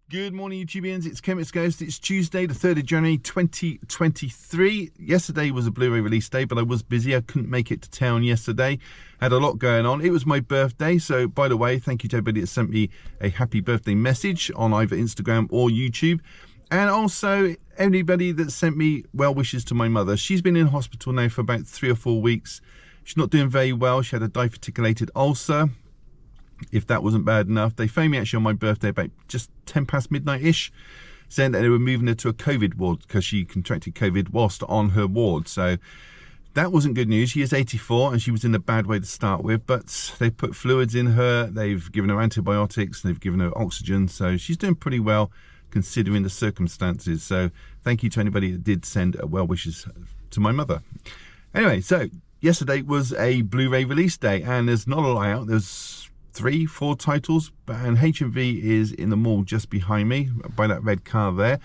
Good morning, YouTubians. It's Chemist's Ghost. It's Tuesday, the 3rd of January, 2023. Yesterday was a Blu-ray release day, but I was busy. I couldn't make it to town yesterday. Had a lot going on. It was my birthday. So, by the way, thank you to everybody that sent me a happy birthday message on either Instagram or YouTube. And also, anybody that sent me well wishes to my mother. She's been in hospital now for about 3 or 4 weeks. She's not doing very well. She had a diverticulated ulcer. If that wasn't bad enough, they phoned me actually on my birthday about just 10 past midnight-ish, saying that they were moving her to a COVID ward because she contracted COVID whilst on her ward. So that wasn't good news. She is 84 and she was in a bad way to start with, but they put fluids in her, they've given her antibiotics, they've given her oxygen, so she's doing pretty well considering the circumstances. So thank you to anybody that did send well wishes to my mother. Anyway, so yesterday was a Blu-ray release day and there's not a lot out. There's 3-4 titles, and HMV is in the mall just behind me by that red car there.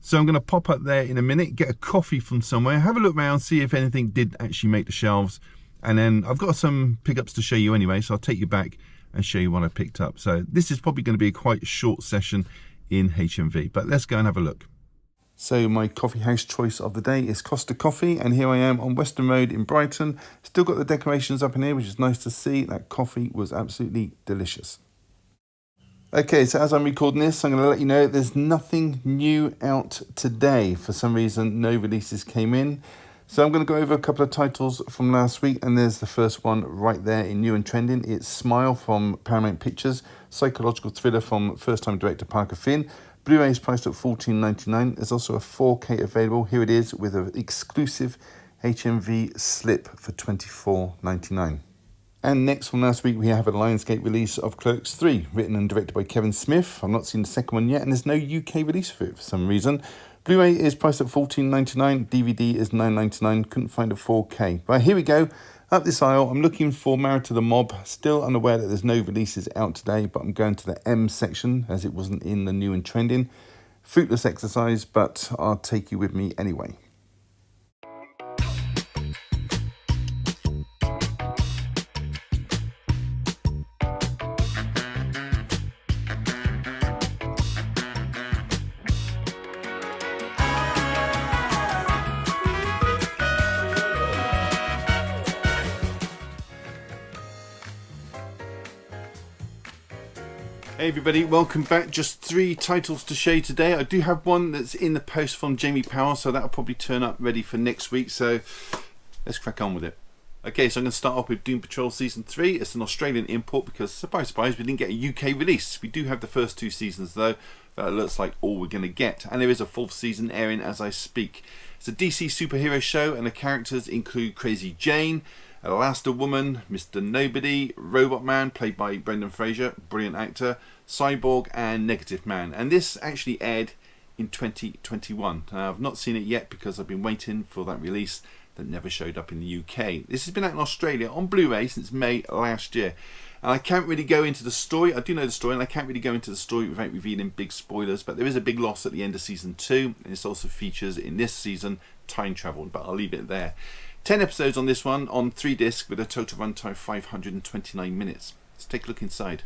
So I'm going to pop up there in a minute, get a coffee from somewhere, have a look around, see if anything did actually make the shelves, and then I've got some pickups to show you anyway, so I'll take you back and show you what I picked up. So this is probably going to be a quite short session in HMV, but let's go and have a look. So my coffee house choice of the day is Costa Coffee, and here I am on Western Road in Brighton. Still got the decorations up in here, which is nice to see. That coffee was absolutely delicious. Okay, so as I'm recording this, I'm going to let you know there's nothing new out today. For some reason, no releases came in. So I'm going to go over a couple of titles from last week, and there's the first one right there in new and trending. It's Smile from Paramount Pictures, psychological thriller from first-time director Parker Finn. Blu-ray is priced at $14.99. There's also a 4K available. Here it is with an exclusive HMV slip for $24.99. And next from last week, we have a Lionsgate release of Clerks 3, written and directed by Kevin Smith. I've not seen the second one yet, and there's no UK release for it for some reason. Blu-ray is priced at $14.99. DVD is $9.99. Couldn't find a 4K. Right, here we go. Up this aisle, I'm looking for Married to the Mob. Still unaware that there's no releases out today, but I'm going to the M section as it wasn't in the new and trending. Fruitless exercise, but I'll take you with me anyway. Hey everybody, welcome back. Just 3 titles to show you today. I do have one that's in the post from Jamie Powell, so that'll probably turn up ready for next week, so let's crack on with it. Okay, so I'm going to start off with Doom Patrol Season 3. It's an Australian import because, surprise, surprise, we didn't get a UK release. We do have the first 2 seasons though. That looks like all we're going to get. And there is a 4th season airing as I speak. It's a DC superhero show and the characters include Crazy Jane, Elasti-Woman, Mr. Nobody, Robot Man, played by Brendan Fraser, brilliant actor, Cyborg, and Negative Man. And this actually aired in 2021. I've not seen it yet because I've been waiting for that release that never showed up in the UK. This has been out in Australia on Blu-ray since May last year. And I can't really go into the story. I do know the story, and I can't really go into the story without revealing big spoilers, but there is a big loss at the end of Season 2, and it also features in this season time travel, but I'll leave it there. 10 episodes on this one, on 3 discs, with a total runtime of 529 minutes. Let's take a look inside.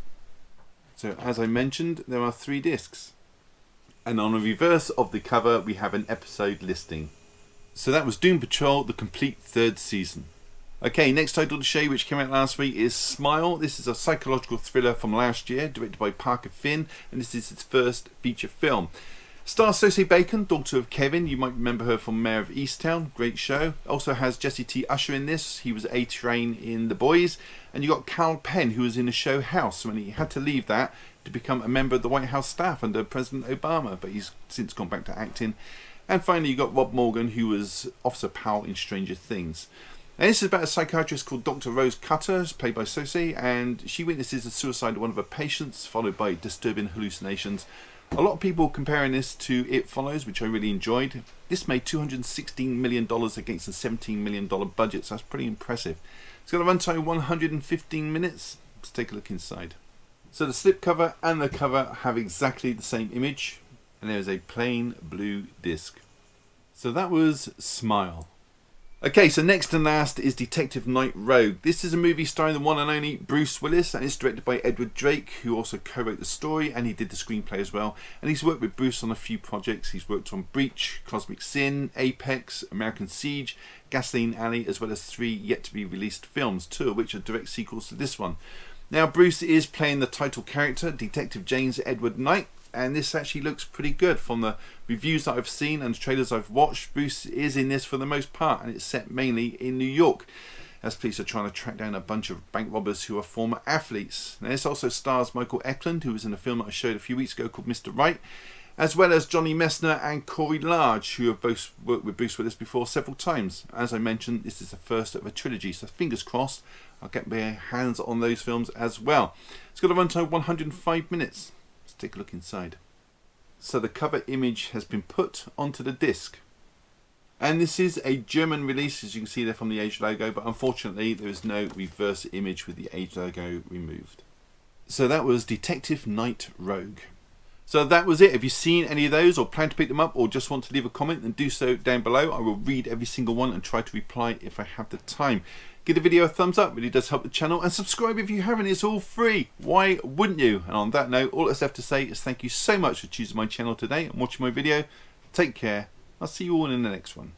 So, as I mentioned, there are 3 discs. And on the reverse of the cover, we have an episode listing. So that was Doom Patrol, the complete 3rd season. Okay, next title to show you, which came out last week, is Smile. This is a psychological thriller from last year, directed by Parker Finn, and this is its first feature film. Stars Sosie Bacon, daughter of Kevin. You might remember her from Mayor of Easttown. Great show. Also has Jesse T. Usher in this. He was A-Train in The Boys. And you got Cal Penn, who was in the show House, when he had to leave that to become a member of the White House staff under President Obama. But he's since gone back to acting. And finally, you got Rob Morgan, who was Officer Powell in Stranger Things. And this is about a psychiatrist called Dr. Rose Cutter, played by Sosie. And she witnesses the suicide of one of her patients, followed by disturbing hallucinations. A lot of people comparing this to It Follows, which I really enjoyed. This made $216 million against a $17 million budget, so that's pretty impressive. It's got a runtime of 115 minutes. Let's take a look inside. So the slipcover and the cover have exactly the same image, and there is a plain blue disc. So that was Smile. Okay, so next and last is Detective Night Rogue. This is a movie starring the one and only Bruce Willis, and it's directed by Edward Drake, who also co-wrote the story, and he did the screenplay as well. And he's worked with Bruce on a few projects. He's worked on Breach, Cosmic Sin, Apex, American Siege, Gasoline Alley, as well as 3 yet-to-be-released films, 2 of which are direct sequels to this one. Now, Bruce is playing the title character, Detective James Edward Knight, and this actually looks pretty good from the reviews that I've seen and trailers I've watched. Bruce is in this for the most part, and it's set mainly in New York as police are trying to track down a bunch of bank robbers who are former athletes. Now, this also stars Michael Eklund, who was in a film that I showed a few weeks ago called Mr. Right, as well as Johnny Messner and Corey Large, who have both worked with Bruce Willis before several times. As I mentioned, this is the first of a trilogy, so fingers crossed I'll get my hands on those films as well. It's got a runtime of 105 minutes. Let's take a look inside. So the cover image has been put onto the disc. And this is a German release, as you can see there from the Age logo, but unfortunately there is no reverse image with the Age logo removed. So that was Detective Night Rogue. So that was it. If you've seen any of those or plan to pick them up or just want to leave a comment, then do so down below. I will read every single one and try to reply if I have the time. Give the video a thumbs up, really does help the channel, and subscribe if you haven't, it's all free. Why wouldn't you? And on that note, all that's left to say is thank you so much for choosing my channel today and watching my video. Take care. I'll see you all in the next one.